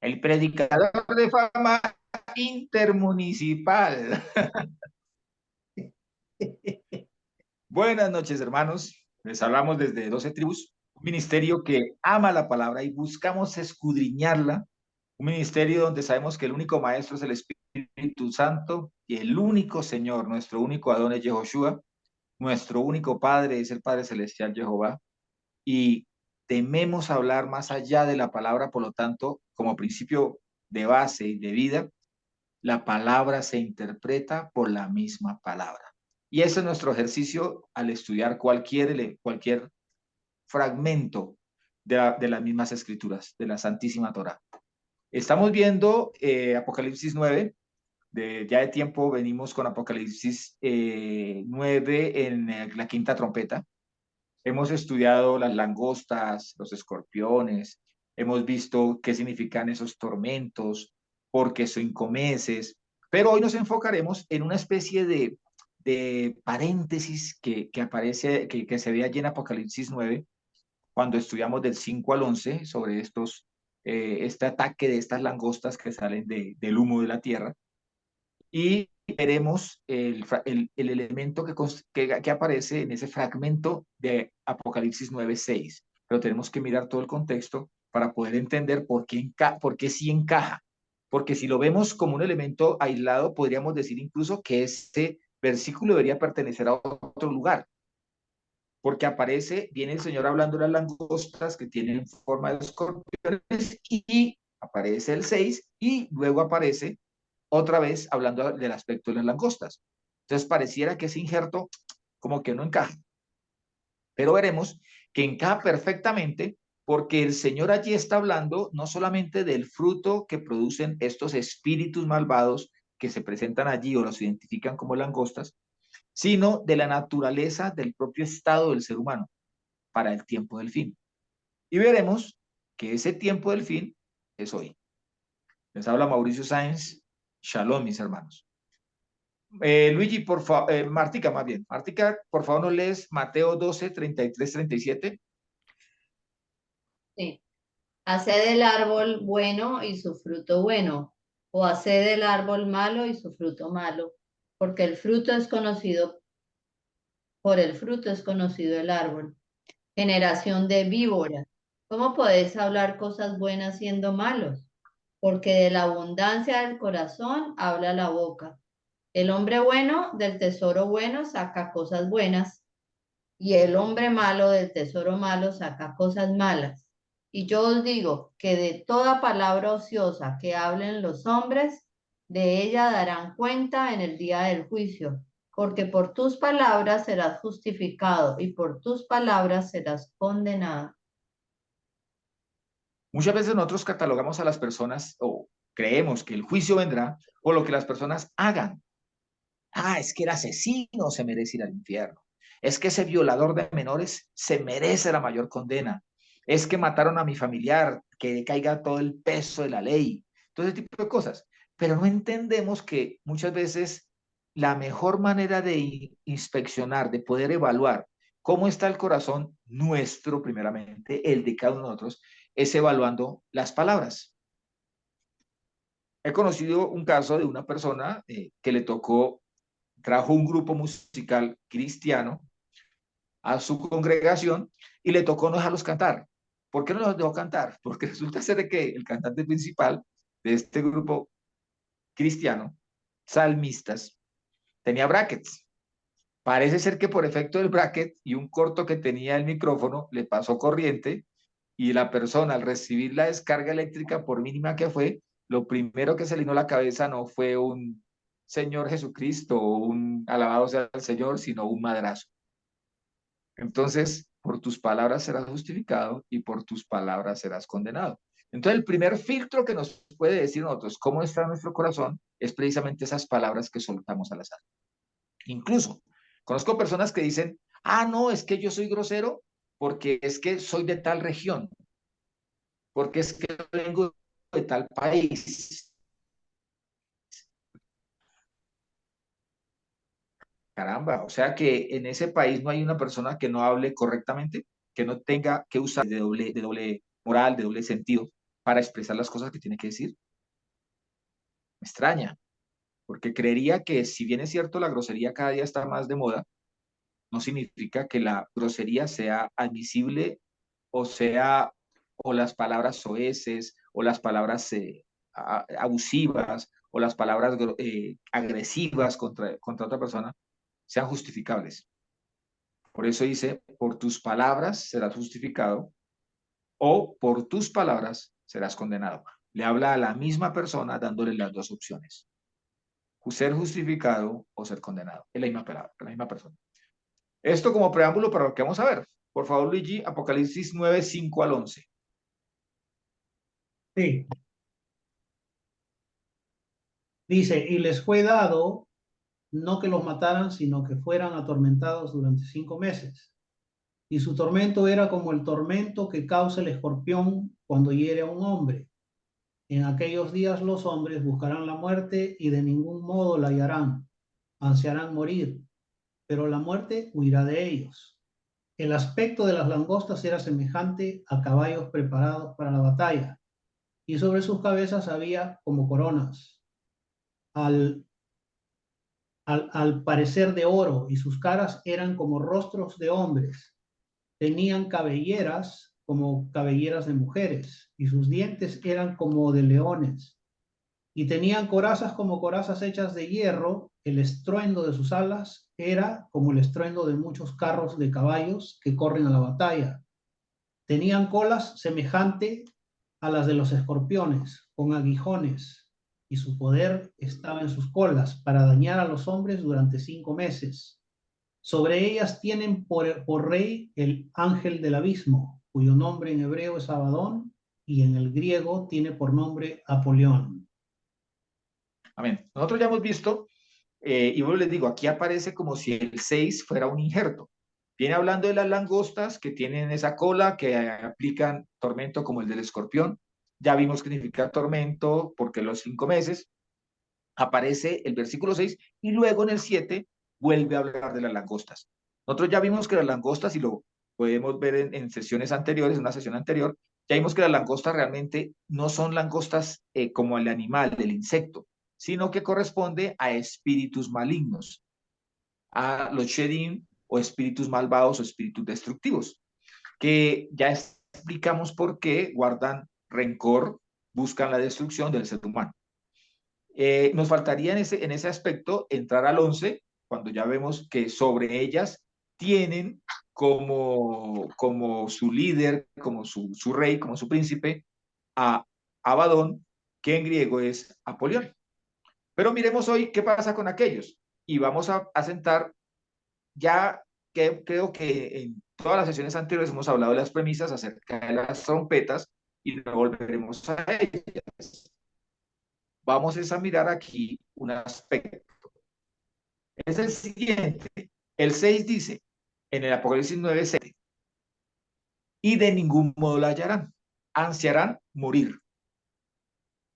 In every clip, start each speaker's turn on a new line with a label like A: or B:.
A: El predicador de fama intermunicipal. Buenas noches, hermanos. Les hablamos desde 12 Tribus, un ministerio que ama la palabra y buscamos escudriñarla. Un ministerio donde sabemos que el único maestro es el Espíritu Santo y el único Señor, nuestro único Adón es Yehoshua, nuestro único Padre es el Padre Celestial Jehová. Y tememos hablar más allá de la palabra, por lo tanto, como principio de base y de vida, la palabra se interpreta por la misma palabra. Y ese es nuestro ejercicio al estudiar cualquier fragmento de las mismas escrituras, de la Santísima Torá. Estamos viendo Apocalipsis 9, ya de tiempo venimos con Apocalipsis 9 en la quinta trompeta. Hemos estudiado las langostas, los escorpiones, hemos visto qué significan esos tormentos, por qué 5 meses, pero hoy nos enfocaremos en una especie de paréntesis que aparece, que se ve allí en Apocalipsis 9, cuando estudiamos del 5 al 11 sobre este ataque de estas langostas que salen del humo de la tierra y veremos el elemento que aparece en ese fragmento de Apocalipsis 9:6. Pero tenemos que mirar todo el contexto para poder entender por qué sí encaja. Porque si lo vemos como un elemento aislado, podríamos decir incluso que este versículo debería pertenecer a otro lugar. Porque viene el Señor hablando de las langostas que tienen forma de escorpiones y aparece el 6 y luego aparece otra vez hablando del aspecto de las langostas. Entonces pareciera que ese injerto como que no encaja, pero veremos que encaja perfectamente porque el Señor allí está hablando no solamente del fruto que producen estos espíritus malvados que se presentan allí o los identifican como langostas, sino de la naturaleza del propio estado del ser humano para el tiempo del fin. Y veremos que ese tiempo del fin es hoy. Les habla Mauricio Sáenz. Shalom, mis hermanos. Luigi, por favor, Martica, más bien. Martica, por favor, nos lees Mateo 12, 33, 37.
B: Sí. Haced del árbol bueno y su fruto bueno, o haced del árbol malo y su fruto malo, porque el fruto es conocido, por el fruto es conocido el árbol. Generación de víboras, ¿cómo podéis hablar cosas buenas siendo malos? Porque de la abundancia del corazón habla la boca. El hombre bueno del tesoro bueno saca cosas buenas, y el hombre malo del tesoro malo saca cosas malas. Y yo os digo que de toda palabra ociosa que hablen los hombres, de ella darán cuenta en el día del juicio, porque por tus palabras serás justificado y por tus palabras serás condenado.
A: Muchas veces nosotros catalogamos a las personas o creemos que el juicio vendrá por lo que las personas hagan. Ah, es que el asesino se merece ir al infierno. Es que ese violador de menores se merece la mayor condena. Es que mataron a mi familiar, que caiga todo el peso de la ley. Todo ese tipo de cosas. Pero no entendemos que muchas veces la mejor manera de inspeccionar, de poder evaluar cómo está el corazón nuestro, primeramente, el de cada uno de nosotros, es evaluando las palabras. He conocido un caso de una persona que le tocó trajo un grupo musical cristiano a su congregación y le tocó no dejarlos cantar. ¿Por qué no los dejó cantar? Porque resulta ser de que el cantante principal de este grupo cristiano, salmistas, tenía brackets. Parece ser que por efecto del bracket y un corto que tenía el micrófono, le pasó corriente y la persona al recibir la descarga eléctrica, por mínima que fue, lo primero que se le vino a la cabeza no fue un Señor Jesucristo o un alabado sea el Señor, sino un madrazo. Entonces, por tus palabras serás justificado y por tus palabras serás condenado. Entonces, el primer filtro que nos puede decir nosotros cómo está nuestro corazón es precisamente esas palabras que soltamos al azar. Incluso, conozco personas que dicen, ah, no, es que yo soy grosero porque es que soy de tal región, porque es que vengo de tal país. Caramba, o sea que en ese país no hay una persona que no hable correctamente, que no tenga que usar de doble moral, de doble sentido para expresar las cosas que tiene que decir. Me extraña, porque creería que si bien es cierto la grosería cada día está más de moda, no significa que la grosería sea admisible o sea, o las palabras soeces, o las palabras abusivas, o las palabras agresivas contra otra persona, sean justificables. Por eso dice, por tus palabras serás justificado o por tus palabras serás condenado. Le habla a la misma persona dándole las dos opciones. Ser justificado o ser condenado. Es la misma palabra, la misma persona. Esto como preámbulo para lo que vamos a ver. Por favor, Luigi, Apocalipsis 9, 5 al 11.
C: Sí, dice, y les fue dado no que los mataran, sino que fueran atormentados durante 5 meses. Y su tormento era como el tormento que causa el escorpión cuando hiere a un hombre. En aquellos días los hombres buscarán la muerte y de ningún modo la hallarán. Ansiarán morir, pero la muerte huirá de ellos. El aspecto de las langostas era semejante a caballos preparados para la batalla, y sobre sus cabezas había como coronas, al, al parecer de oro, y sus caras eran como rostros de hombres. Tenían cabelleras como cabelleras de mujeres, y sus dientes eran como de leones, y tenían corazas como corazas hechas de hierro. El estruendo de sus alas era como el estruendo de muchos carros de caballos que corren a la batalla. Tenían colas semejante a las de los escorpiones, con aguijones, y su poder estaba en sus colas para dañar a los hombres durante 5 meses. Sobre ellas tienen por rey el ángel del abismo, cuyo nombre en hebreo es Abadón y en el griego tiene por nombre Apolión.
A: Amén. Nosotros ya hemos visto, y bueno, les digo, aquí aparece como si el 6 fuera un injerto. Viene hablando de las langostas que tienen esa cola, que aplican tormento como el del escorpión. Ya vimos que significa tormento porque los 5 meses. Aparece el versículo 6 y luego en el 7 vuelve a hablar de las langostas. Nosotros ya vimos que las langostas, y lo podemos ver en sesiones anteriores, en una sesión anterior, ya vimos que las langostas realmente no son langostas como el animal, el insecto, sino que corresponde a espíritus malignos, a los shedim o espíritus malvados o espíritus destructivos, que ya explicamos por qué guardan rencor, buscan la destrucción del ser humano. Nos faltaría en ese aspecto entrar al 11, cuando ya vemos que sobre ellas tienen como su líder, como su rey, como su príncipe, a Abadón, que en griego es Apolión. Pero miremos hoy qué pasa con aquellos. Y vamos a sentar, ya que creo que en todas las sesiones anteriores hemos hablado de las premisas acerca de las trompetas y no volveremos a ellas. Vamos a mirar aquí un aspecto. Es el siguiente. El 6 dice, en el Apocalipsis 9:7, y de ningún modo la hallarán. Ansiarán morir,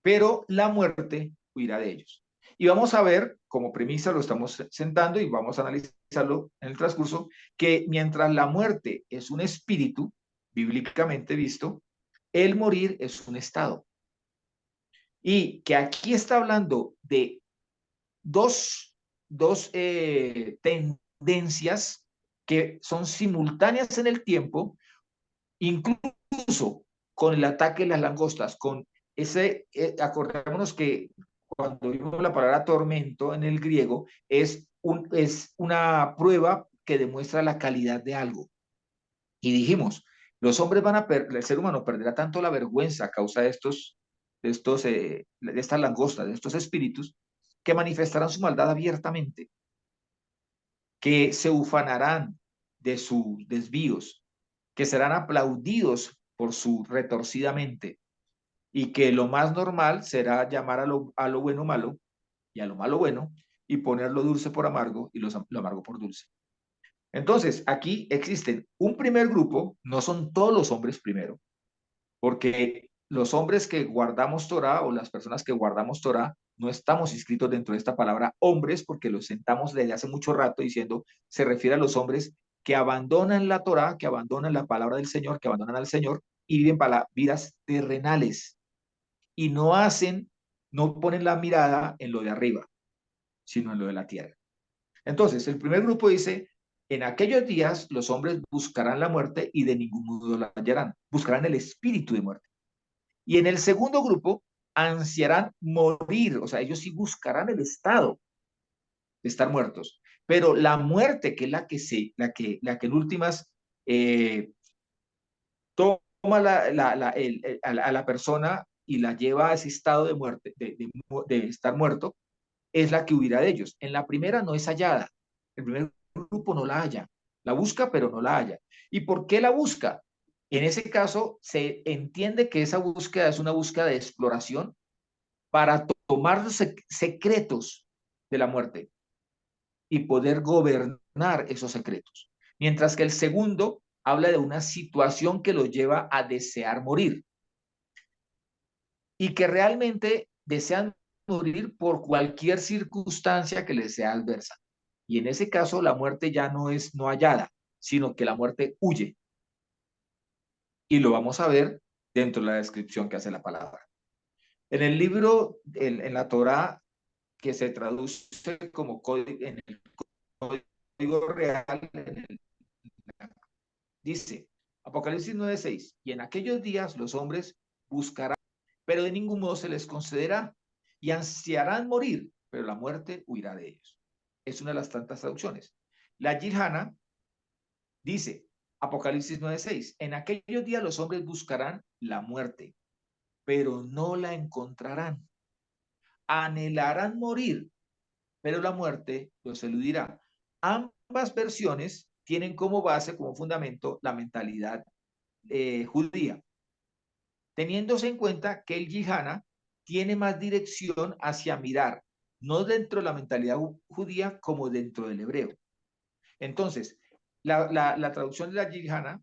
A: pero la muerte huirá de ellos. Y vamos a ver, como premisa lo estamos sentando y vamos a analizarlo en el transcurso, que mientras la muerte es un espíritu, bíblicamente visto, el morir es un estado. Y que aquí está hablando de dos tendencias que son simultáneas en el tiempo, incluso con el ataque de las langostas, con ese, acordémonos que cuando vimos la palabra tormento en el griego, es una prueba que demuestra la calidad de algo. Y dijimos, los hombres el ser humano perderá tanto la vergüenza a causa de estas langostas, de estos espíritus, que manifestarán su maldad abiertamente, que se ufanarán de sus desvíos, que serán aplaudidos por su retorcida mente, y que lo más normal será llamar a lo bueno malo y a lo malo bueno, y poner lo dulce por amargo y lo amargo por dulce. Entonces, aquí existen un primer grupo, no son todos los hombres primero, porque los hombres que guardamos Torah o las personas que guardamos Torah no estamos inscritos dentro de esta palabra hombres porque los sentamos desde hace mucho rato diciendo se refiere a los hombres que abandonan la Torah, que abandonan la palabra del Señor, que abandonan al Señor y viven para vidas terrenales. y no hacen, no ponen la mirada en lo de arriba, sino en lo de la tierra. Entonces, el primer grupo dice, en aquellos días los hombres buscarán la muerte y de ningún modo la hallarán, buscarán el espíritu de muerte. Y en el segundo grupo, ansiarán morir, o sea, ellos sí buscarán el estado de estar muertos. Pero la muerte, que es la que en últimas toma a la persona y la lleva a ese estado de muerte, de estar muerto, es la que huirá de ellos. En la primera no es hallada. El primer grupo no la halla. La busca, pero no la halla. ¿Y por qué la busca? En ese caso, se entiende que esa búsqueda es una búsqueda de exploración para tomar los secretos de la muerte y poder gobernar esos secretos. Mientras que el segundo habla de una situación que lo lleva a desear morir y que realmente desean morir por cualquier circunstancia que les sea adversa. Y en ese caso la muerte ya no es no hallada, sino que la muerte huye. Y lo vamos a ver dentro de la descripción que hace la palabra. En el libro, en la Torá, que se traduce como código, en el código real, dice Apocalipsis 9:6, y en aquellos días los hombres buscarán, pero de ningún modo se les concederá, y ansiarán morir, pero la muerte huirá de ellos. Es una de las tantas traducciones. La Yirhana dice, Apocalipsis 9:6, en aquellos días los hombres buscarán la muerte, pero no la encontrarán. Anhelarán morir, pero la muerte los eludirá. Ambas versiones tienen como base, como fundamento, la mentalidad judía, teniéndose en cuenta que el yihana tiene más dirección hacia mirar, no dentro de la mentalidad judía como dentro del hebreo. Entonces, la traducción de la yihana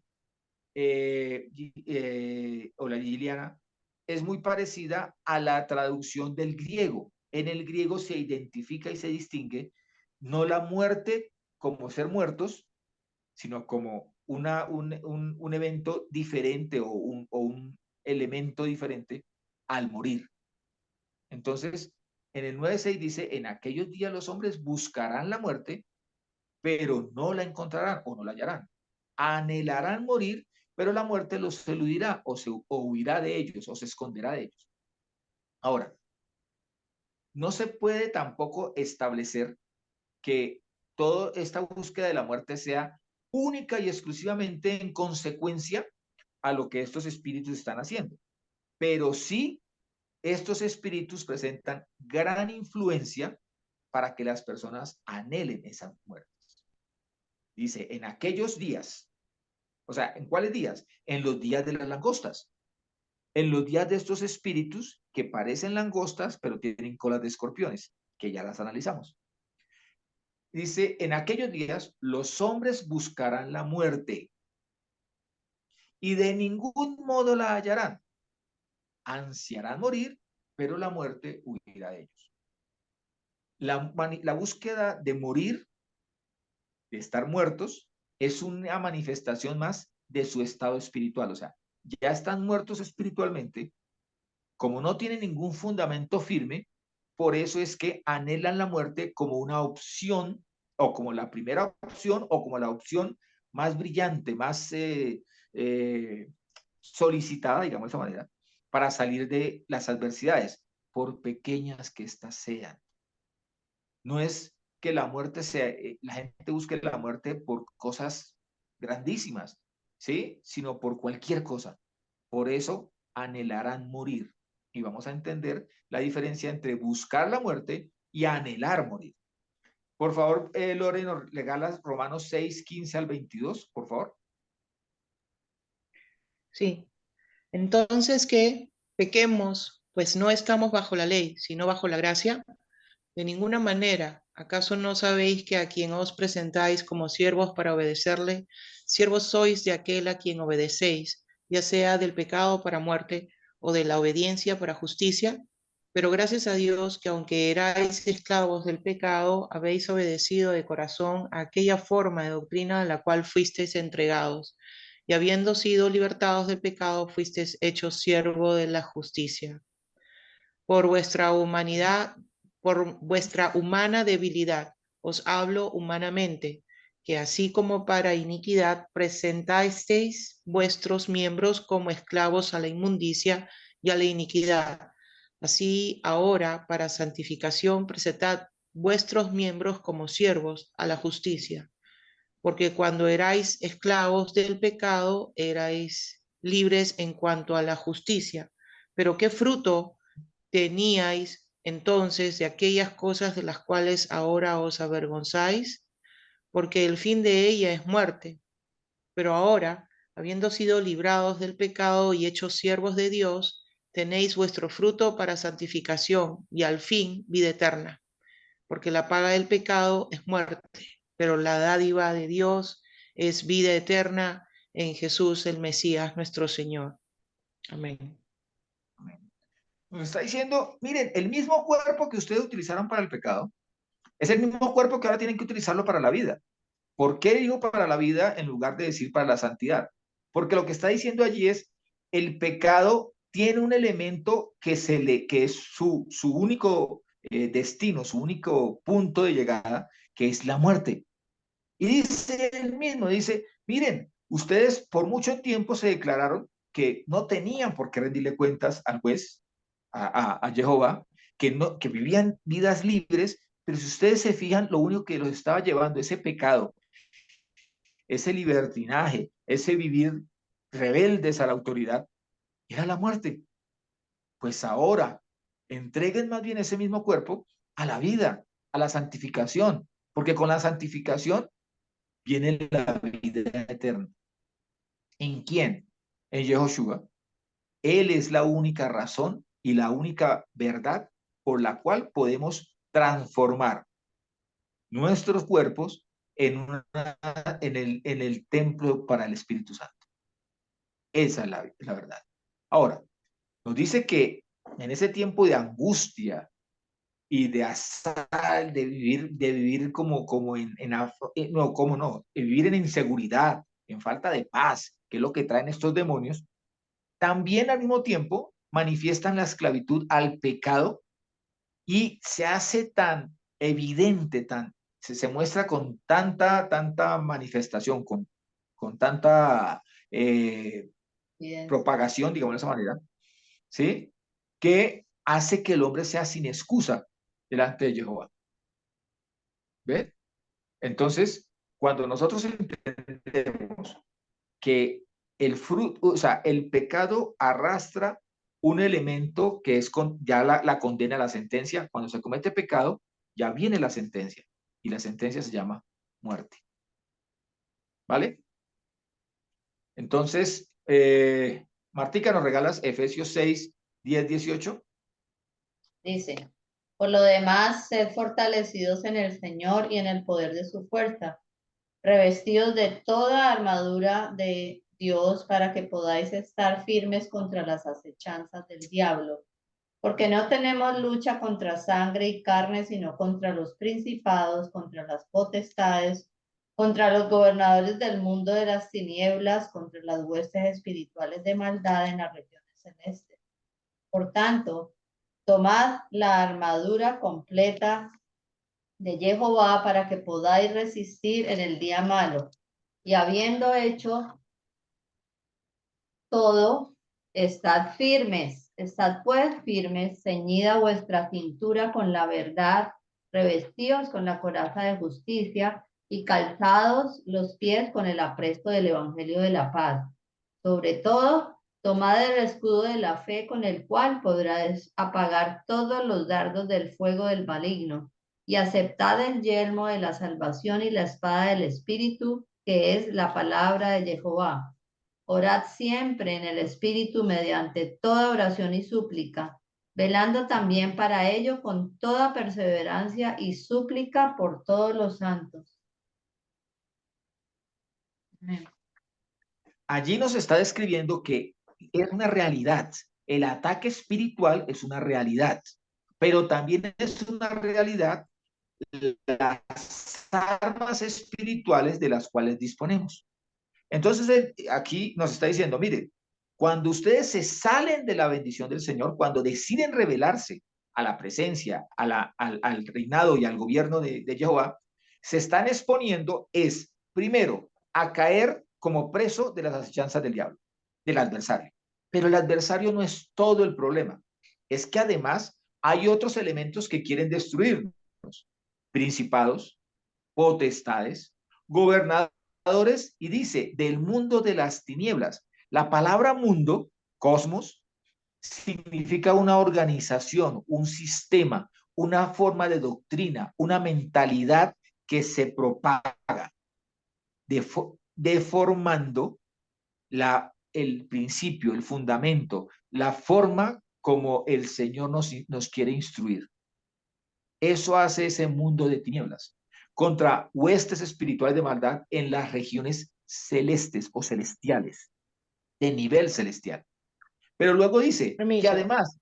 A: o la giliana es muy parecida a la traducción del griego. En el griego se identifica y se distingue no la muerte como ser muertos, sino como un evento diferente o un elemento diferente al morir. Entonces, en el 9:6 dice, en aquellos días los hombres buscarán la muerte, pero no la encontrarán o no la hallarán. Anhelarán morir, pero la muerte los eludirá o huirá de ellos o se esconderá de ellos. Ahora, no se puede tampoco establecer que toda esta búsqueda de la muerte sea única y exclusivamente en consecuencia a lo que estos espíritus están haciendo. Pero sí, estos espíritus presentan gran influencia para que las personas anhelen esa muerte. Dice, en aquellos días, o sea, ¿en cuáles días? En los días de las langostas, en los días de estos espíritus que parecen langostas, pero tienen colas de escorpiones, que ya las analizamos. Dice, en aquellos días los hombres buscarán la muerte y de ningún modo la hallarán. Ansiarán morir, pero la muerte huirá de ellos. La búsqueda de morir, de estar muertos, es una manifestación más de su estado espiritual. O sea, ya están muertos espiritualmente, como no tienen ningún fundamento firme, por eso es que anhelan la muerte como una opción, o como la primera opción, o como la opción más brillante, más solicitada, digamos de esa manera, para salir de las adversidades, por pequeñas que éstas sean. No es que la muerte sea, la gente busque la muerte por cosas grandísimas, ¿sí? Sino por cualquier cosa. Por eso anhelarán morir. Y vamos a entender la diferencia entre buscar la muerte y anhelar morir. Por favor, Lore, nos regalas Romanos 6:15 al 22, por favor.
D: Sí. Entonces, ¿qué? Pequemos, pues no estamos bajo la ley, sino bajo la gracia. De ninguna manera. ¿Acaso no sabéis que a quien os presentáis como siervos para obedecerle, siervos sois de aquel a quien obedecéis, ya sea del pecado para muerte o de la obediencia para justicia? Pero gracias a Dios que aunque erais esclavos del pecado, habéis obedecido de corazón a aquella forma de doctrina a la cual fuisteis entregados, y habiendo sido libertados del pecado, fuisteis hechos siervo de la justicia. por vuestra humanidad, por vuestra humana debilidad. Os hablo humanamente, que así como para iniquidad presentasteis vuestros miembros como esclavos a la inmundicia y a la iniquidad. Así ahora, para santificación, presentad vuestros miembros como siervos a la justicia. Porque cuando erais esclavos del pecado, erais libres en cuanto a la justicia. Pero ¿qué fruto teníais entonces de aquellas cosas de las cuales ahora os avergonzáis? Porque el fin de ella es muerte. Pero ahora, habiendo sido librados del pecado y hechos siervos de Dios, tenéis vuestro fruto para santificación y al fin vida eterna. Porque la paga del pecado es muerte, pero la dádiva de Dios es vida eterna en Jesús el Mesías nuestro Señor. Amén.
A: Nos está diciendo, miren, el mismo cuerpo que ustedes utilizaron para el pecado, es el mismo cuerpo que ahora tienen que utilizarlo para la vida. ¿Por qué digo para la vida en lugar de decir para la santidad? Porque lo que está diciendo allí es, el pecado tiene un elemento que es su único destino, su único punto de llegada, que es la muerte. Y dice él mismo, dice, miren, ustedes por mucho tiempo se declararon que no tenían por qué rendirle cuentas al juez, a Jehová, que vivían vidas libres, pero si ustedes se fijan, lo único que los estaba llevando, ese pecado, ese libertinaje, ese vivir rebeldes a la autoridad, era la muerte. Pues ahora, entreguen más bien ese mismo cuerpo a la vida, a la santificación, porque con la santificación viene la vida eterna. ¿En quién? En Yehoshua. Él es la única razón y la única verdad por la cual podemos transformar nuestros cuerpos en el templo para el Espíritu Santo. Esa es la verdad. Ahora, nos dice que en ese tiempo de angustia y de azar, de vivir como no, como no, de vivir en inseguridad, en falta de paz, que es lo que traen estos demonios, también al mismo tiempo manifiestan la esclavitud al pecado y se hace tan evidente, se muestra con tanta manifestación, con tanta propagación, digamos de esa manera, ¿sí? Que hace que el hombre sea sin excusa delante de Jehová. ¿Ves? Entonces, cuando nosotros entendemos que el fruto, o sea, el pecado arrastra un elemento que es ya la condena, la sentencia. Cuando se comete pecado, ya viene la sentencia. Y la sentencia se llama muerte. ¿Vale? Entonces, Martica, ¿nos regalas Efesios 6, 10, 18?
B: Dice, por lo demás, sed fortalecidos en el Señor y en el poder de su fuerza, revestidos de toda armadura de Dios para que podáis estar firmes contra las acechanzas del diablo. Porque no tenemos lucha contra sangre y carne, sino contra los principados, contra las potestades, contra los gobernadores del mundo de las tinieblas, contra las huestes espirituales de maldad en las regiones celestes. Por tanto, tomad la armadura completa de Jehová para que podáis resistir en el día malo. Y habiendo hecho todo, estad pues firmes, ceñida vuestra cintura con la verdad, revestidos con la coraza de justicia y calzados los pies con el apresto del evangelio de la paz. Sobre todo, tomad el escudo de la fe con el cual podrás apagar todos los dardos del fuego del maligno y aceptad el yelmo de la salvación y la espada del Espíritu, que es la palabra de Jehová. Orad siempre en el Espíritu mediante toda oración y súplica, velando también para ello con toda perseverancia y súplica por todos los santos. Amén.
A: Allí nos está describiendo que es una realidad. El ataque espiritual es una realidad, pero también es una realidad las armas espirituales de las cuales disponemos. Entonces, aquí nos está diciendo, mire, cuando ustedes se salen de la bendición del Señor, cuando deciden rebelarse a la presencia, al reinado y al gobierno de Jehová, se están exponiendo es, primero, a caer como preso de las acechanzas del diablo, del adversario. Pero el adversario no es todo el problema. Es que además hay otros elementos que quieren destruirnos. Principados, potestades, gobernadores, y dice, del mundo de las tinieblas. La palabra mundo, cosmos, significa una organización, un sistema, una forma de doctrina, una mentalidad que se propaga, deformando el principio, el fundamento, la forma como el Señor nos quiere instruir. Eso hace ese mundo de tinieblas contra huestes espirituales de maldad en las regiones celestes o celestiales, de nivel celestial. Pero luego dice que
D: Permiso.
A: además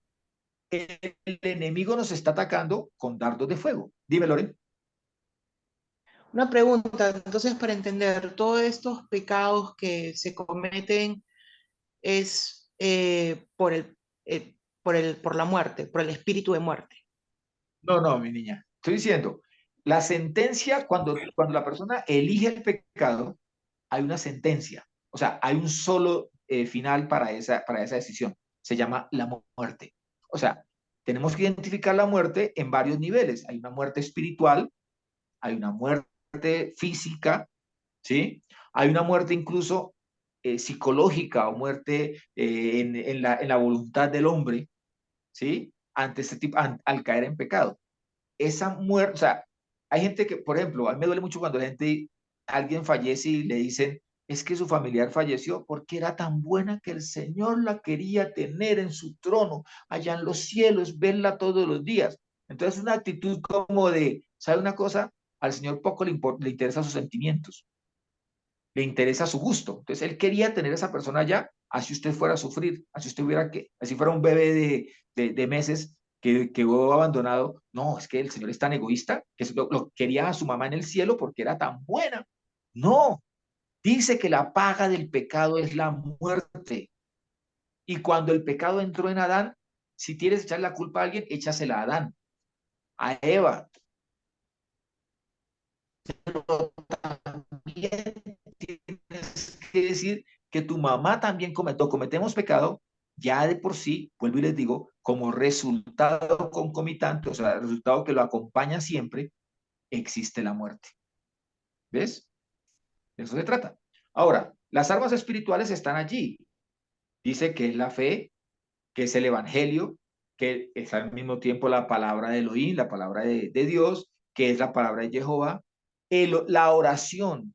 A: el enemigo nos está atacando con dardos de fuego. Dime, Loren.
D: Una pregunta, entonces, para entender, todos estos pecados que se cometen es por la muerte, por el espíritu de muerte.
A: No, no, mi niña. Estoy diciendo, la sentencia, cuando la persona elige el pecado, hay una sentencia. O sea, hay un solo final para esa decisión. Se llama la muerte. O sea, tenemos que identificar la muerte en varios niveles. Hay una muerte espiritual, hay una muerte física, ¿sí? Hay una muerte incluso psicológica o muerte en la voluntad del hombre, ¿sí? Ante este tipo, al caer en pecado. Esa muerte, o sea, hay gente que, por ejemplo, a mí me duele mucho cuando alguien fallece y le dicen, es que su familiar falleció porque era tan buena que el Señor la quería tener en su trono, allá en los cielos, verla todos los días. Entonces, una actitud como de, ¿sabe una cosa? Al Señor poco le interesan sus sentimientos, le interesa su gusto. Entonces, él quería tener a esa persona allá, así usted fuera a sufrir, así usted hubiera que, así fuera un bebé de meses que quedó abandonado. No, es que el Señor es tan egoísta que lo quería a su mamá en el cielo porque era tan buena. No, dice que la paga del pecado es la muerte. Y cuando el pecado entró en Adán, si quieres echar la culpa a alguien, échasela a Adán, a Eva. Pero también tienes que decir que tu mamá también cometemos pecado, ya de por sí, vuelvo y les digo, como resultado concomitante, o sea, el resultado que lo acompaña siempre, existe la muerte. ¿Ves? De eso se trata. Ahora, las armas espirituales están allí. Dice que es la fe, que es el evangelio, que es al mismo tiempo la palabra de Elohim, la palabra de Dios, que es la palabra de Jehová, la oración,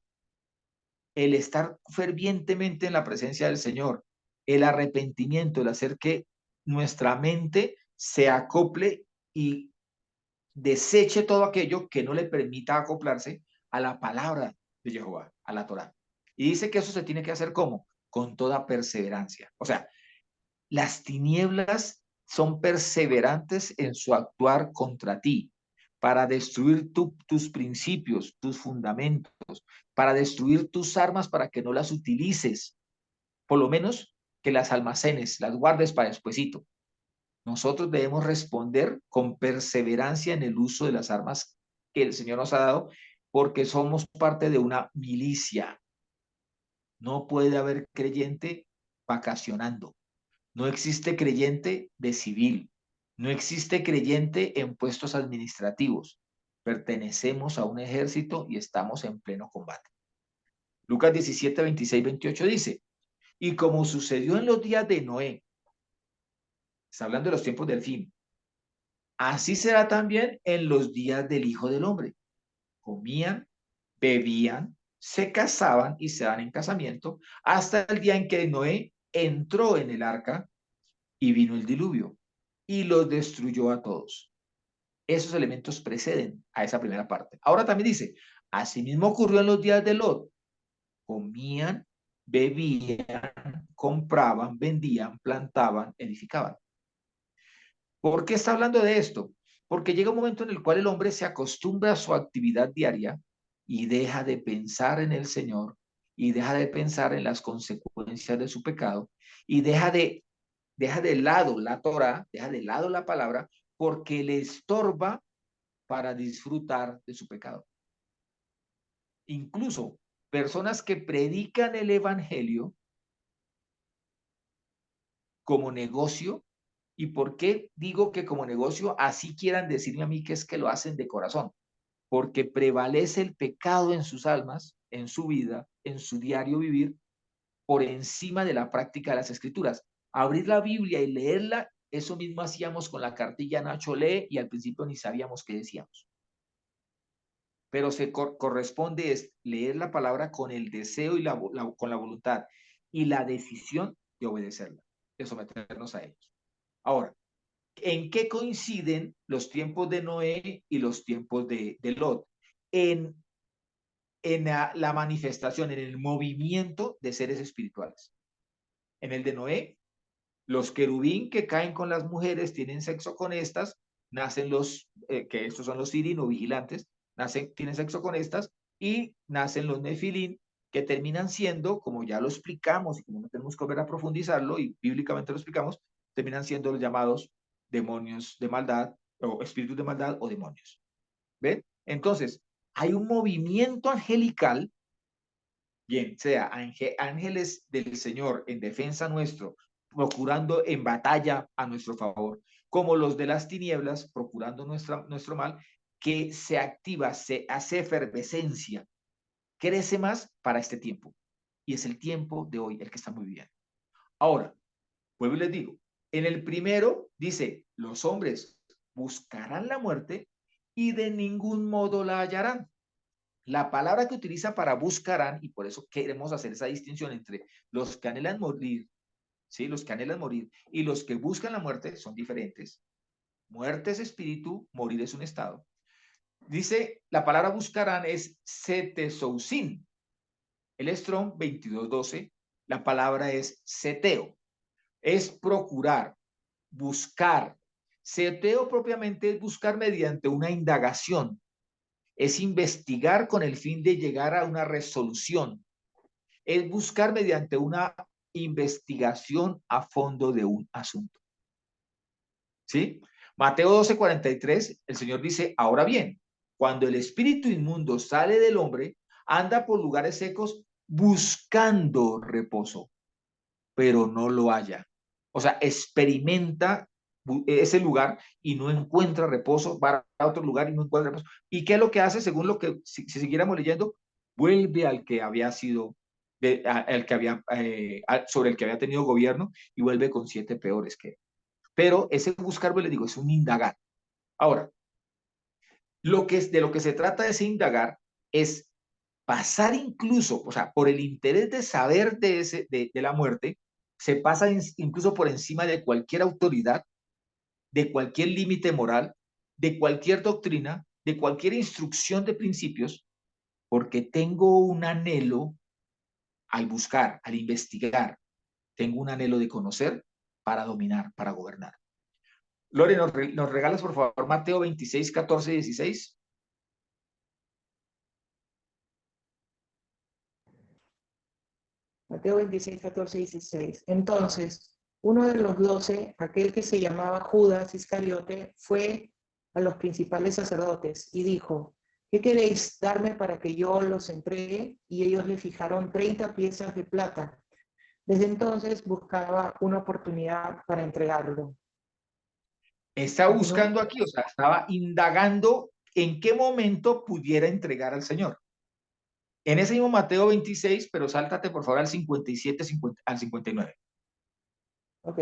A: el estar fervientemente en la presencia del Señor, el arrepentimiento, el hacer que nuestra mente se acople y deseche todo aquello que no le permita acoplarse a la palabra de Jehová, a la Torá. Y dice que eso se tiene que hacer ¿cómo? Con toda perseverancia. O sea, las tinieblas son perseverantes en su actuar contra ti, para destruir tus principios, tus fundamentos, para destruir tus armas para que no las utilices, por lo menos que las almacenes, las guardes para despuesito. Nosotros debemos responder con perseverancia en el uso de las armas que el Señor nos ha dado, porque somos parte de una milicia. No puede haber creyente vacacionando. No existe creyente de civil. No existe creyente en puestos administrativos. Pertenecemos a un ejército y estamos en pleno combate. Lucas 17, 26, 28 dice, y como sucedió en los días de Noé, está hablando de los tiempos del fin, así será también en los días del Hijo del Hombre. Comían, bebían, se casaban y se dan en casamiento hasta el día en que Noé entró en el arca y vino el diluvio y los destruyó a todos. Esos elementos preceden a esa primera parte. Ahora también dice, asimismo ocurrió en los días de Lot. Comían, bebían, compraban, vendían, plantaban, edificaban. ¿Por qué está hablando de esto? Porque llega un momento en el cual el hombre se acostumbra a su actividad diaria y deja de pensar en el Señor y deja de pensar en las consecuencias de su pecado y deja de lado la Torah, deja de lado la palabra porque le estorba para disfrutar de su pecado. Incluso personas que predican el evangelio como negocio. ¿Y por qué digo que como negocio? Así quieran decirme a mí que es que lo hacen de corazón. Porque prevalece el pecado en sus almas, en su vida, en su diario vivir, por encima de la práctica de las escrituras. Abrir la Biblia y leerla, eso mismo hacíamos con la cartilla Nacho Lee y al principio ni sabíamos qué decíamos. Pero corresponde es leer la palabra con el deseo y con la voluntad y la decisión de obedecerla, de someternos a ellos. Ahora, ¿en qué coinciden los tiempos de Noé y los tiempos de Lot? En la manifestación, en el movimiento de seres espirituales. En el de Noé, los querubín que caen con las mujeres tienen sexo con estas, nacen que estos son los sirin o vigilantes, tienen sexo con estas y nacen los nefilín, que terminan siendo, como ya lo explicamos y como no tenemos que volver a profundizarlo y bíblicamente lo explicamos, terminan siendo los llamados demonios de maldad o espíritus de maldad o demonios. ¿Ven? Entonces, hay un movimiento angelical, bien sea ángeles del Señor en defensa nuestro, procurando en batalla a nuestro favor, como los de las tinieblas, procurando nuestro mal, que se activa, se hace efervescencia, crece más para este tiempo. Y es el tiempo de hoy el que estamos viviendo. Ahora, vuelvo y les digo, en el primero dice, los hombres buscarán la muerte y de ningún modo la hallarán. La palabra que utiliza para buscarán, y por eso queremos hacer esa distinción entre los que anhelan morir, ¿sí? Los que anhelan morir y los que buscan la muerte son diferentes. Muerte es espíritu, morir es un estado. Dice, la palabra buscarán es setesousin. El Strong 2212, la palabra es seteo. Es procurar, buscar. Seteo propiamente es buscar mediante una indagación. Es investigar con el fin de llegar a una resolución. Es buscar mediante una investigación a fondo de un asunto. ¿Sí? Mateo 12:43, el Señor dice, ahora bien, cuando el espíritu inmundo sale del hombre, anda por lugares secos buscando reposo, pero no lo halla. O sea, experimenta ese lugar y no encuentra reposo, va a otro lugar y no encuentra reposo. ¿Y qué es lo que hace? Según lo que, si siguiéramos leyendo, vuelve al que había sido, sobre el que había tenido gobierno y vuelve con 7 peores que él. Pero ese buscar, pues le digo, es un indagar. Ahora, de lo que se trata de ese indagar es pasar incluso, o sea, por el interés de saber de la muerte, se pasa incluso por encima de cualquier autoridad, de cualquier límite moral, de cualquier doctrina, de cualquier instrucción de principios, porque tengo un anhelo al buscar, al investigar, tengo un anhelo de conocer para dominar, para gobernar. Lore, ¿nos regalas por favor Mateo 26, 14, 16?
D: Mateo 26, 14, 16. Entonces, uno de los 12, aquel que se llamaba Judas Iscariote, fue a los principales sacerdotes y dijo, ¿qué queréis darme para que yo los entregue? Y ellos le fijaron 30 piezas de plata. Desde entonces buscaba una oportunidad para entregarlo.
A: Está
D: Continúa.
A: buscando aquí, o sea, estaba indagando en qué momento pudiera entregar al Señor. En ese mismo Mateo 26, pero sáltate por favor al 57, al 59.
D: Ok.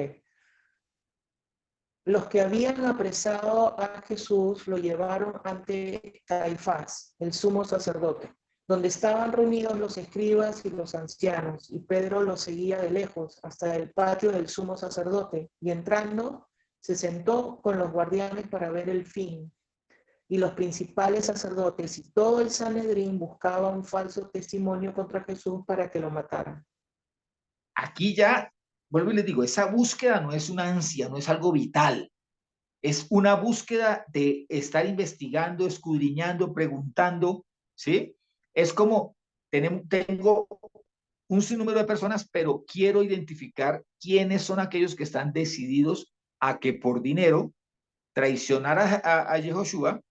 D: Los que habían apresado a Jesús lo llevaron ante Caifás, el sumo sacerdote, donde estaban reunidos los escribas y los ancianos, y Pedro los seguía de lejos hasta el patio del sumo sacerdote, y entrando se sentó con los guardianes para ver el fin. Y los principales sacerdotes y todo el Sanedrín buscaban un falso testimonio contra Jesús para que lo mataran.
A: Aquí ya, vuelvo y les digo, esa búsqueda no es una ansia, no es algo vital. Es una búsqueda de estar investigando, escudriñando, preguntando, ¿sí? Es como, tengo un sinnúmero de personas, pero quiero identificar quiénes son aquellos que están decididos a que por dinero traicionar a Yehoshua,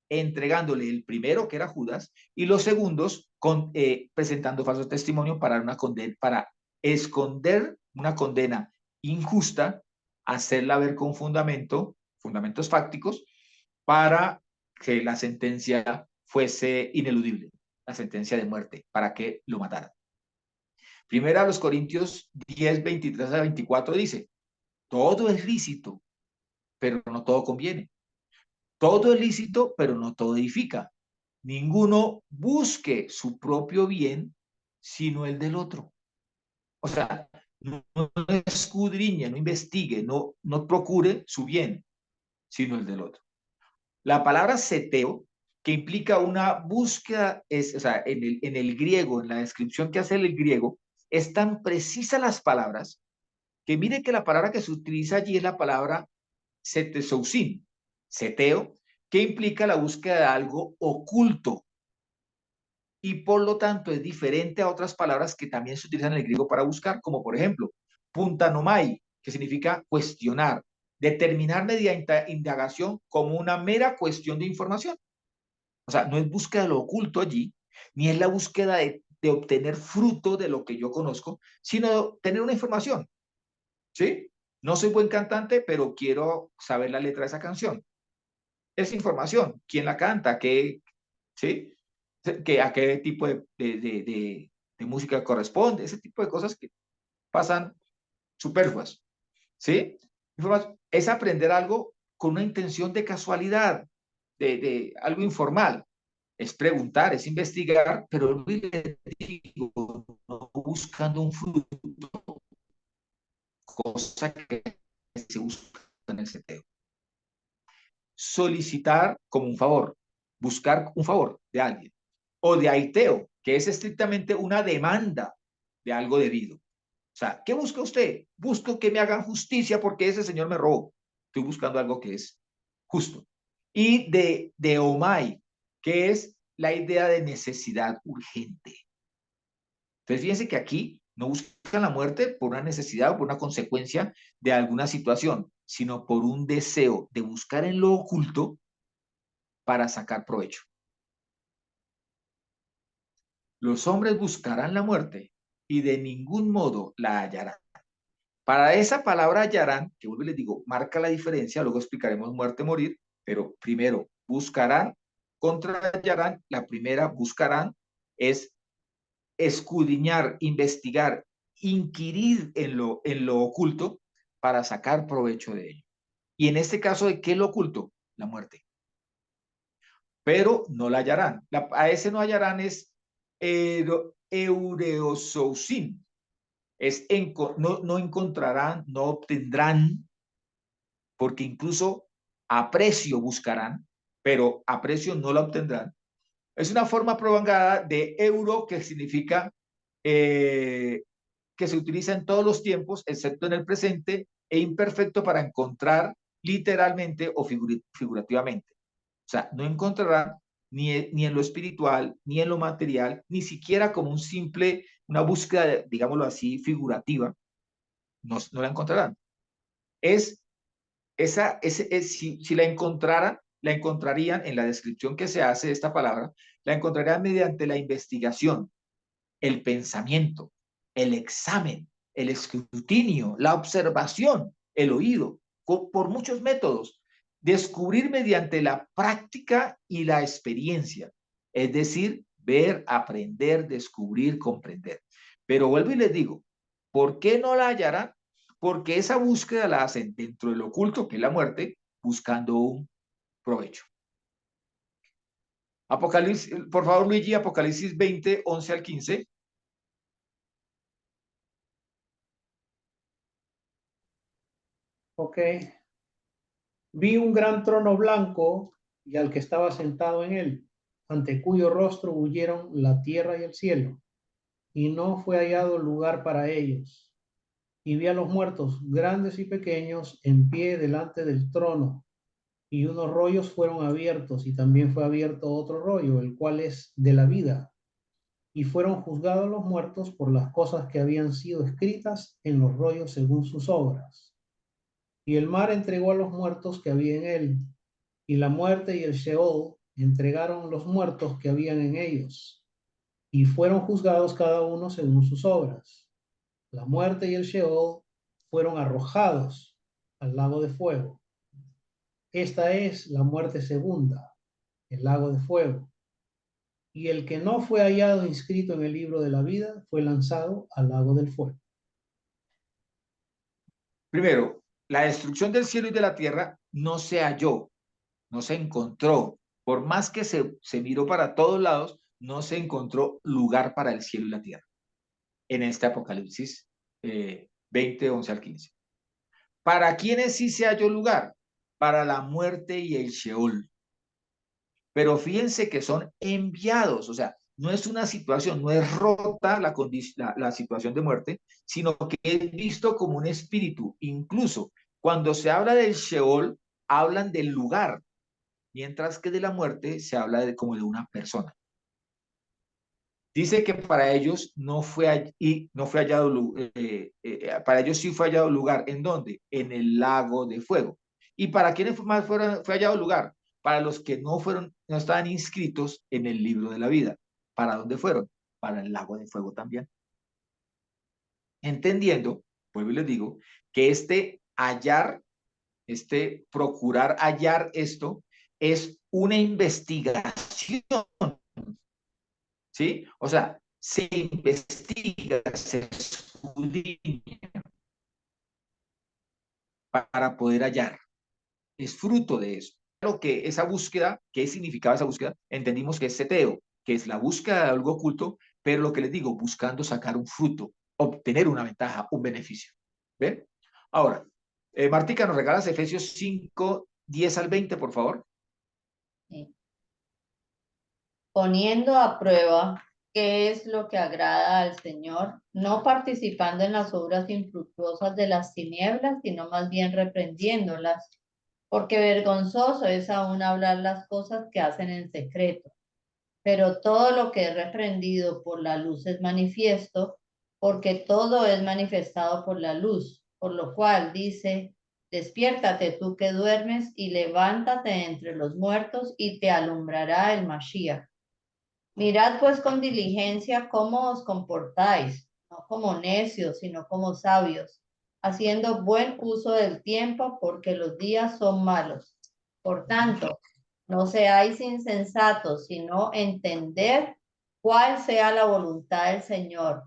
A: entregándole el primero, que era Judas, y los segundos presentando falso testimonio para esconder una condena injusta, hacerla ver con fundamentos fácticos, para que la sentencia fuese ineludible, la sentencia de muerte, para que lo mataran. Primera a los Corintios 10, 23 a 24 dice, todo es lícito, pero no todo conviene. Todo es lícito, pero no todo edifica. Ninguno busque su propio bien, sino el del otro. O sea, no escudriñe, no investigue, no procure su bien, sino el del otro. La palabra seteo, que implica una búsqueda, o sea, en el griego, en la descripción que hace el griego, es tan precisa las palabras, que mire que la palabra que se utiliza allí es la palabra setesousin, seteo, que implica la búsqueda de algo oculto, y por lo tanto es diferente a otras palabras que también se utilizan en el griego para buscar, como por ejemplo, puntanomai, que significa cuestionar, determinar mediante indagación como una mera cuestión de información. O sea, no es búsqueda de lo oculto allí, ni es la búsqueda de obtener fruto de lo que yo conozco, sino tener una información, ¿sí? No soy buen cantante, pero quiero saber la letra de esa canción. Es información, quién la canta, qué, ¿sí? A qué tipo de música corresponde, ese tipo de cosas que pasan superfluas, ¿sí? Es aprender algo con una intención de casualidad, de algo informal. Es preguntar, es investigar, pero no buscando un fruto, cosa que se busca en el seteo. Solicitar como un favor, buscar un favor de alguien, o de aiteo, que es estrictamente una demanda de algo debido. O sea, ¿qué busca usted? Busco que me hagan justicia porque ese señor me robó. Estoy buscando algo que es justo. Y de omai, que es la idea de necesidad urgente. Entonces, fíjense que aquí no buscan la muerte por una necesidad o por una consecuencia de alguna situación, sino por un deseo de buscar en lo oculto para sacar provecho. Los hombres buscarán la muerte y de ningún modo la hallarán. Para esa palabra hallarán, que vuelvo y les digo, marca la diferencia, luego explicaremos muerte, morir, pero primero buscarán contra hallarán, la primera buscarán es escudriñar, investigar, inquirir en lo oculto para sacar provecho de ello. Y en este caso, ¿de qué es lo oculto? La muerte. Pero no la hallarán. A ese no hallarán es eureosousin. No encontrarán, no obtendrán, porque incluso a precio buscarán, pero a precio no la obtendrán. Es una forma prolongada de euro que significa que se utiliza en todos los tiempos, excepto en el presente, e imperfecto para encontrar literalmente o figurativamente. O sea, no encontrarán ni en lo espiritual, ni en lo material, ni siquiera como una búsqueda, digámoslo así, figurativa, no la encontrarán. Si la encontraran, la encontrarían en la descripción que se hace de esta palabra, la encontrarían mediante la investigación, el pensamiento, el examen, el escrutinio, la observación, el oído, por muchos métodos. Descubrir mediante la práctica y la experiencia, es decir, ver, aprender, descubrir, comprender. Pero vuelvo y les digo, ¿por qué no la hallarán? Porque esa búsqueda la hacen dentro del oculto, que es la muerte, buscando un provecho. Apocalipsis, por favor, Luigi, Apocalipsis 20, 11 al 15.
C: Ok. Vi un gran trono blanco y al que estaba sentado en él, ante cuyo rostro huyeron la tierra y el cielo, y no fue hallado lugar para ellos. Y vi a los muertos, grandes y pequeños, en pie delante del trono, y unos rollos fueron abiertos, y también fue abierto otro rollo, el cual es de la vida. Y fueron juzgados los muertos por las cosas que habían sido escritas en los rollos según sus obras. Y el mar entregó a los muertos que había en él, y la muerte y el Sheol entregaron los muertos que habían en ellos, y fueron juzgados cada uno según sus obras. La muerte y el Sheol fueron arrojados al lago de fuego. Esta es la muerte segunda, el lago de fuego. Y el que no fue hallado inscrito en el libro de la vida fue lanzado al lago del fuego.
A: Primero, la destrucción del cielo y de la tierra no se halló, no se encontró. Por más que se miró para todos lados, no se encontró lugar para el cielo y la tierra en este Apocalipsis 20, 11 al 15. ¿Para quiénes sí se halló lugar? Para la muerte y el Sheol. Pero fíjense que son enviados, o sea, no es una situación, no es rota la situación de muerte, sino que es visto como un espíritu. Incluso cuando se habla del Sheol, hablan del lugar, mientras que de la muerte se habla como de una persona. Dice que para ellos no fue, no fue hallado, para ellos sí fue hallado lugar. ¿En dónde? En el lago de fuego. ¿Y para quiénes más fue hallado lugar? Para los que no estaban inscritos en el libro de la vida. ¿Para dónde fueron? Para el lago de fuego también. Entendiendo, vuelvo y les digo, que procurar hallar esto es una investigación. ¿Sí? O sea, se investiga, se escudriña para poder hallar. Es fruto de eso. Claro que esa búsqueda, ¿qué significaba esa búsqueda? Entendimos que es seteo, que es la búsqueda de algo oculto, pero lo que les digo, buscando sacar un fruto, obtener una ventaja, un beneficio. ¿Ven? Ahora, Martica, ¿nos regalas Efesios 5, 10 al 20, por favor?
B: Sí. Poniendo a prueba qué es lo que agrada al Señor, no participando en las obras infructuosas de las tinieblas, sino más bien reprendiéndolas, porque vergonzoso es aún hablar las cosas que hacen en secreto. Pero todo lo que es reprendido por la luz es manifiesto, porque todo es manifestado por la luz, por lo cual dice, despiértate tú que duermes y levántate entre los muertos y te alumbrará el Mashiach. Mirad pues con diligencia cómo os comportáis, no como necios, sino como sabios, haciendo buen uso del tiempo, porque los días son malos. Por tanto, no seáis insensatos, sino entender cuál sea la voluntad del Señor.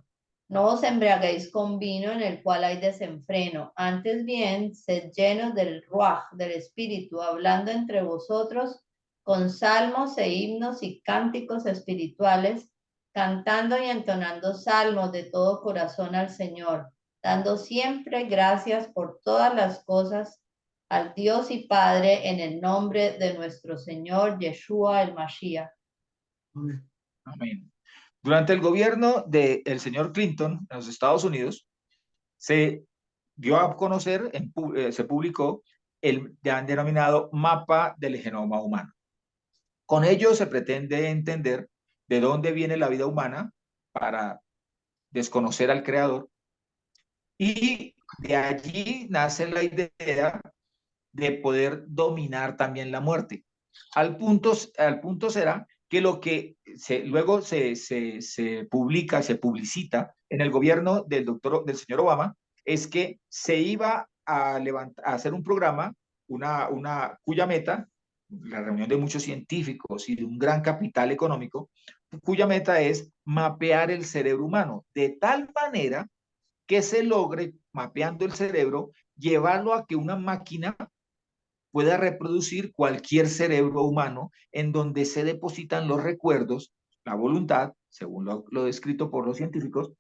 B: No os embriaguéis con vino en el cual hay desenfreno, antes bien, sed llenos del ruaj, del Espíritu, hablando entre vosotros con salmos e himnos y cánticos espirituales, cantando y entonando salmos de todo corazón al Señor, dando siempre gracias por todas las cosas al Dios y Padre en el nombre de nuestro Señor Yeshua el Mashiach.
C: Amén.
A: Amén. Durante el gobierno del señor Clinton en los Estados Unidos, se dio a conocer, se publicó el denominado mapa del genoma humano. Con ello se pretende entender de dónde viene la vida humana para desconocer al creador, y de allí nace la idea de poder dominar también la muerte. Al punto será que lo que luego se publica, se publicita en el gobierno del señor Obama, es que se iba a hacer un programa, cuya meta, la reunión de muchos científicos y de un gran capital económico, cuya meta es mapear el cerebro humano, de tal manera que se logre, mapeando el cerebro, llevarlo a que una máquina pueda reproducir cualquier cerebro humano en donde se depositan los recuerdos, la voluntad, según lo descrito por los científicos,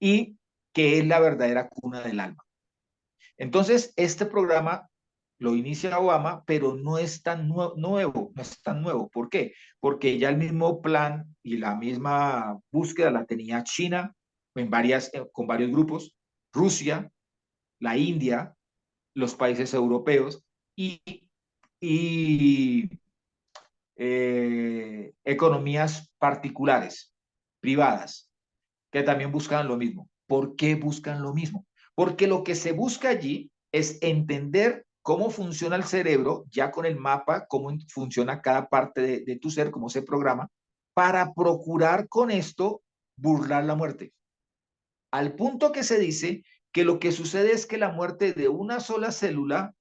A: y que es la verdadera cuna del alma. Entonces, este programa lo inicia Obama, pero no es tan nuevo, no es tan nuevo. ¿Por qué? Porque ya el mismo plan y la misma búsqueda la tenía China con varios grupos, Rusia, la India, los países europeos y economías particulares, privadas, que también buscan lo mismo. ¿Por qué buscan lo mismo? Porque lo que se busca allí es entender cómo funciona el cerebro, ya con el mapa, cómo funciona cada parte de tu ser, cómo se programa, para procurar con esto burlar la muerte. Al punto que se dice que lo que sucede es que la muerte de una sola célula,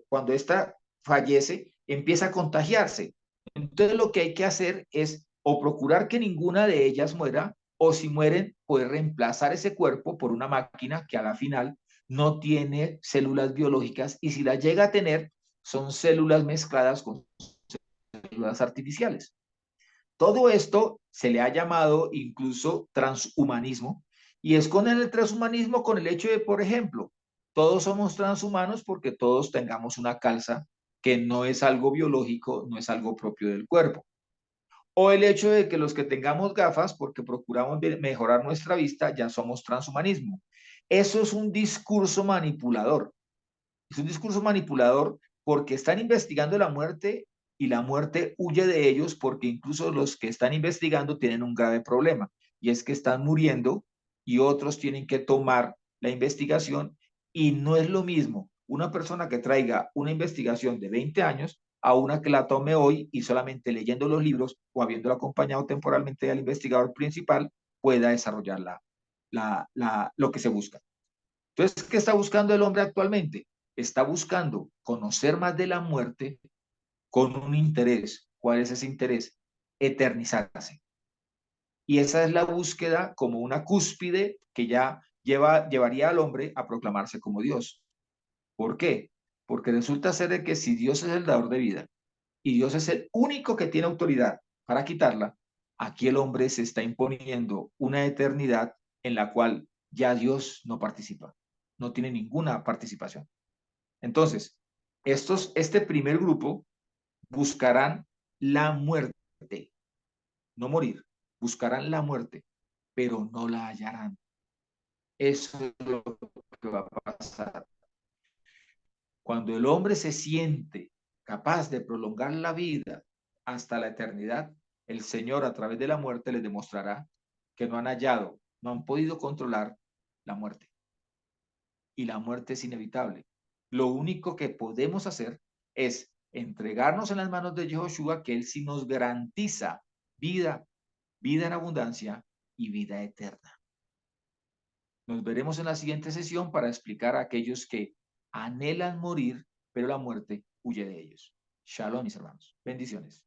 A: cuando ésta fallece, empieza a contagiarse. Entonces lo que hay que hacer es o procurar que ninguna de ellas muera, o si mueren, poder reemplazar ese cuerpo por una máquina que a la final no tiene células biológicas, y si las llega a tener, son células mezcladas con células artificiales. Todo esto se le ha llamado incluso transhumanismo, y es con el transhumanismo con el hecho de, por ejemplo, todos somos transhumanos porque todos tengamos una calza que no es algo biológico, no es algo propio del cuerpo. O el hecho de que los que tengamos gafas porque procuramos mejorar nuestra vista, ya somos transhumanismo. Eso es un discurso manipulador. Es un discurso manipulador porque están investigando la muerte y la muerte huye de ellos, porque incluso los que están investigando tienen un grave problema, y es que están muriendo y otros tienen que tomar la investigación, y no es lo mismo una persona que traiga una investigación de 20 años a una que la tome hoy y solamente leyendo los libros o habiéndolo acompañado temporalmente al investigador principal pueda desarrollar lo que se busca. Entonces, ¿qué está buscando el hombre actualmente? Está buscando conocer más de la muerte con un interés. ¿Cuál es ese interés? Eternizarse. Y esa es la búsqueda como una cúspide que ya llevaría al hombre a proclamarse como Dios. ¿Por qué? Porque resulta ser de que si Dios es el dador de vida y Dios es el único que tiene autoridad para quitarla, aquí el hombre se está imponiendo una eternidad en la cual ya Dios no participa, no tiene ninguna participación. Entonces, este primer grupo buscarán la muerte, no morir, buscarán la muerte, pero no la hallarán. Eso es lo que va a pasar. Cuando el hombre se siente capaz de prolongar la vida hasta la eternidad, el Señor a través de la muerte les demostrará que no han hallado, no han podido controlar la muerte. Y la muerte es inevitable. Lo único que podemos hacer es entregarnos en las manos de Yehoshua, que Él sí nos garantiza vida, vida en abundancia y vida eterna. Nos veremos en la siguiente sesión para explicar a aquellos que anhelan morir, pero la muerte huye de ellos. Shalom, mis hermanos. Bendiciones.